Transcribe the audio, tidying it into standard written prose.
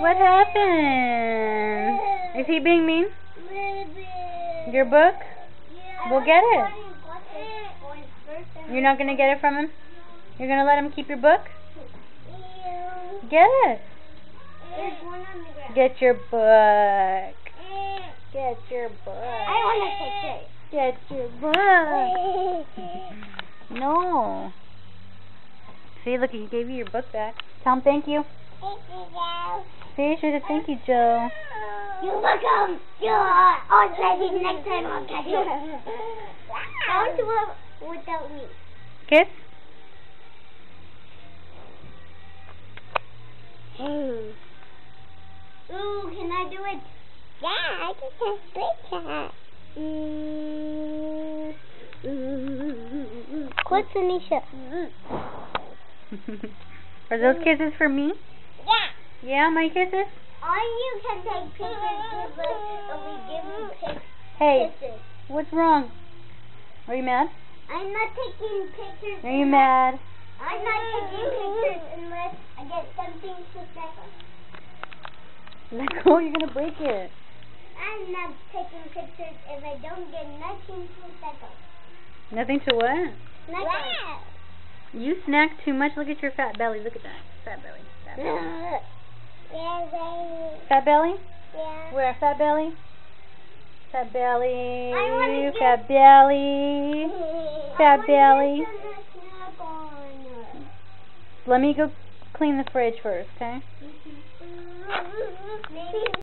What happened? Is he being mean? Your book? Well, get it. You're not going to get it from him? You're going to let him keep your book? Get it. Get your book. Get your book. I want to take it. Get your book. No. See, look, he gave you your book back. Tell him thank you. Thank you, Joe. See, sure to thank you, Joe. You're welcome. Oh, maybe next time I'll catch you. Don't do it without me. Kiss? Ooh, can I do it? Yeah, I can just What's Anisha? Are those kisses for me? Yeah. Yeah, my kisses? Or you can take pictures with us and we give you Hey, kisses. what's wrong? Are you mad? I'm not taking pictures. Are you mad? I'm not taking pictures unless I get something to second. Let go, you're going to break it. I'm not taking pictures if I don't get nothing to second. Nothing to what? Nothing. You snack too much. Look at your fat belly. Look at that. Fat belly. Fat belly. Yeah, baby. Fat belly? Yeah. Where? Fat belly? Fat belly. I wanna get- Fat belly. Fat belly. Let me go clean the fridge first, okay? Maybe